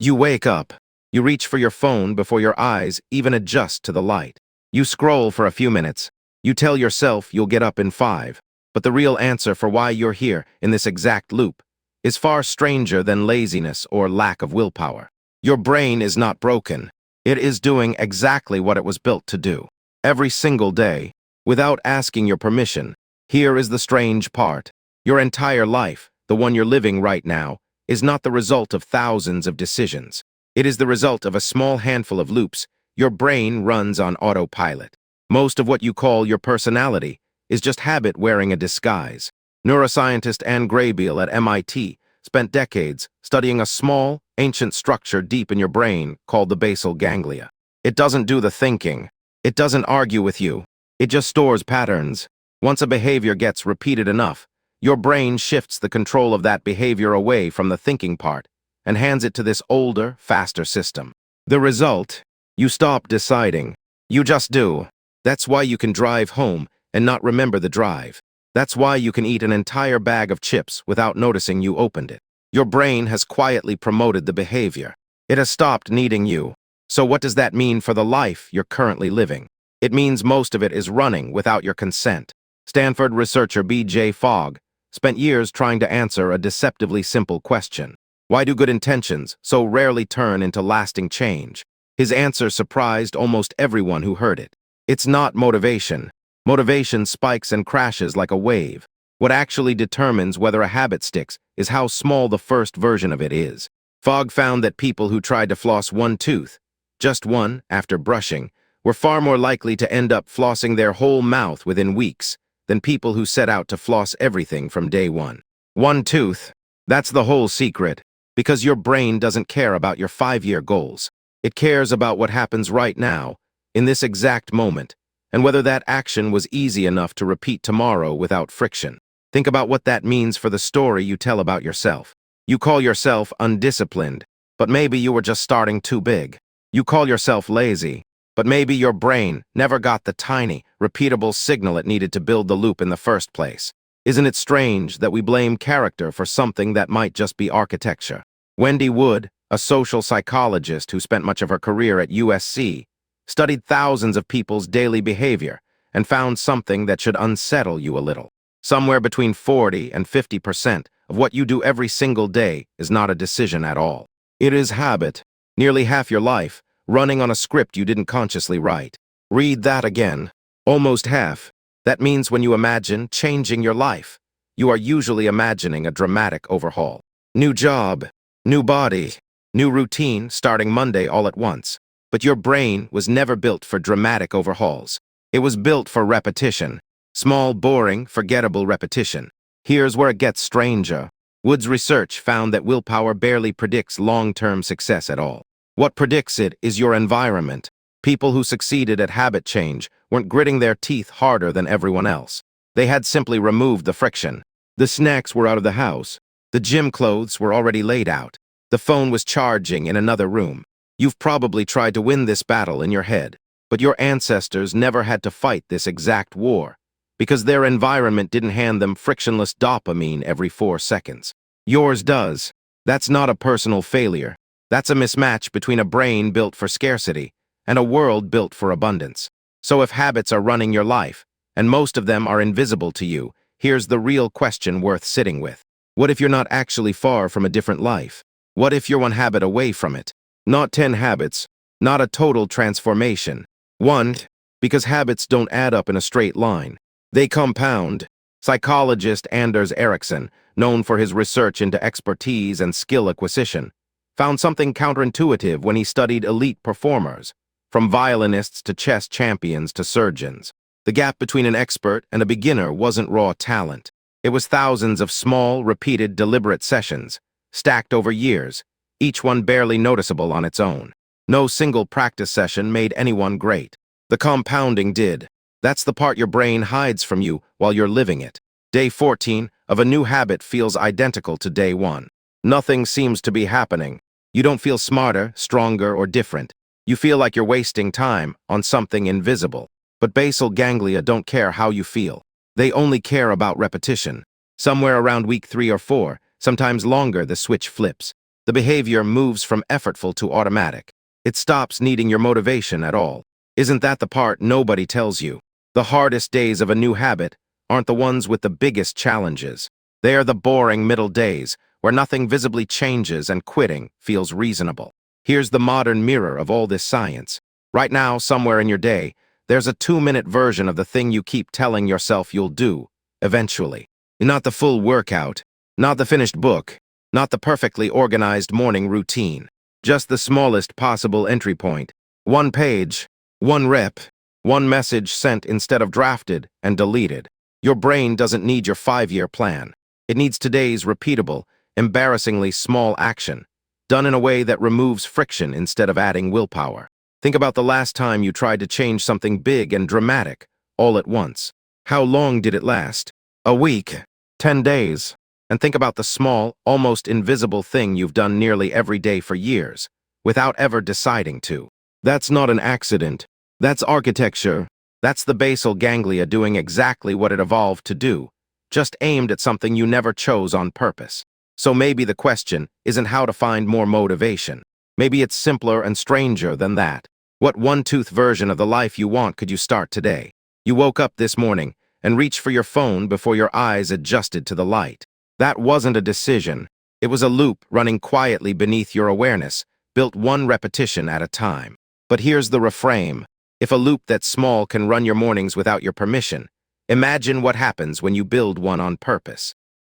You wake up. You reach for your phone before your eyes even adjust to the light. You scroll for a few minutes. You tell yourself you'll get up in 5. But the real answer for why you're here in this exact loop is far stranger than laziness or lack of willpower. Your brain is not broken. It is doing exactly what it was built to do. Every single day, without asking your permission. Here is the strange part. Your entire life, the one you're living right now, is not the result of thousands of decisions. It is the result of a small handful of loops. Your brain runs on autopilot. Most of what you call your personality is just habit wearing a disguise. Neuroscientist Anne Graybiel at MIT spent decades studying a small, ancient structure deep in your brain called the basal ganglia. It doesn't do the thinking. It doesn't argue with you. It just stores patterns. Once a behavior gets repeated enough, your brain shifts the control of that behavior away from the thinking part and hands it to this older, faster system. The result? You stop deciding. You just do. That's why you can drive home and not remember the drive. That's why you can eat an entire bag of chips without noticing you opened it. Your brain has quietly promoted the behavior. It has stopped needing you. So what does that mean for the life you're currently living? It means most of it is running without your consent. Stanford researcher B.J. Fogg spent years trying to answer a deceptively simple question. Why do good intentions so rarely turn into lasting change? His answer surprised almost everyone who heard it. It's not motivation. Motivation spikes and crashes like a wave. What actually determines whether a habit sticks is how small the first version of it is. Fogg found that people who tried to floss one tooth, just one, after brushing, were far more likely to end up flossing their whole mouth within weeks than people who set out to floss everything from day one. One tooth, that's the whole secret, because your brain doesn't care about your 5-year goals. It cares about what happens right now, in this exact moment, and whether that action was easy enough to repeat tomorrow without friction. Think about what that means for the story you tell about yourself. You call yourself undisciplined, but maybe you were just starting too big. You call yourself lazy, but maybe your brain never got the tiny, repeatable signal it needed to build the loop in the first place. Isn't it strange that we blame character for something that might just be architecture? Wendy Wood, a social psychologist who spent much of her career at USC, studied thousands of people's daily behavior and found something that should unsettle you a little. Somewhere between 40 and 50% of what you do every single day is not a decision at all. It is habit. Nearly half your life, running on a script you didn't consciously write. Read that again. Almost half. That means when you imagine changing your life, you are usually imagining a dramatic overhaul. New job, new body, new routine starting Monday all at once. But your brain was never built for dramatic overhauls. It was built for repetition. Small, boring, forgettable repetition. Here's where it gets stranger. Wood's research found that willpower barely predicts long-term success at all. What predicts it is your environment. People who succeeded at habit change weren't gritting their teeth harder than everyone else. They had simply removed the friction. The snacks were out of the house. The gym clothes were already laid out. The phone was charging in another room. You've probably tried to win this battle in your head, but your ancestors never had to fight this exact war because their environment didn't hand them frictionless dopamine every 4 seconds. Yours does. That's not a personal failure. That's a mismatch between a brain built for scarcity and a world built for abundance. So if habits are running your life, and most of them are invisible to you, here's the real question worth sitting with. What if you're not actually far from a different life? What if you're one habit away from it? Not 10 habits, not a total transformation. 1, because habits don't add up in a straight line. They compound. Psychologist Anders Ericsson, known for his research into expertise and skill acquisition, found something counterintuitive when he studied elite performers, from violinists to chess champions to surgeons. The gap between an expert and a beginner wasn't raw talent. It was thousands of small, repeated, deliberate sessions, stacked over years, each one barely noticeable on its own. No single practice session made anyone great. The compounding did. That's the part your brain hides from you while you're living it. Day 14 of a new habit feels identical to day 1. Nothing seems to be happening. You don't feel smarter, stronger, or different. You feel like you're wasting time on something invisible. But basal ganglia don't care how you feel. They only care about repetition. Somewhere around week 3 or 4, sometimes longer, the switch flips. The behavior moves from effortful to automatic. It stops needing your motivation at all. Isn't that the part nobody tells you? The hardest days of a new habit aren't the ones with the biggest challenges. They are the boring middle days, where nothing visibly changes and quitting feels reasonable. Here's the modern mirror of all this science. Right now, somewhere in your day, there's a 2-minute version of the thing you keep telling yourself you'll do, eventually. Not the full workout, not the finished book, not the perfectly organized morning routine. Just the smallest possible entry point. One page, one rep, one message sent instead of drafted and deleted. Your brain doesn't need your 5-year plan. It needs today's repeatable, embarrassingly small action, done in a way that removes friction instead of adding willpower. Think about the last time you tried to change something big and dramatic, all at once. How long did it last? A week? 10 days? And think about the small, almost invisible thing you've done nearly every day for years, without ever deciding to. That's not an accident. That's architecture. That's the basal ganglia doing exactly what it evolved to do, just aimed at something you never chose on purpose. So maybe the question isn't how to find more motivation. Maybe it's simpler and stranger than that. What one-tooth version of the life you want could you start today? You woke up this morning and reached for your phone before your eyes adjusted to the light. That wasn't a decision. It was a loop running quietly beneath your awareness, built one repetition at a time. But here's the reframe. If a loop that small can run your mornings without your permission, imagine what happens when you build one on purpose.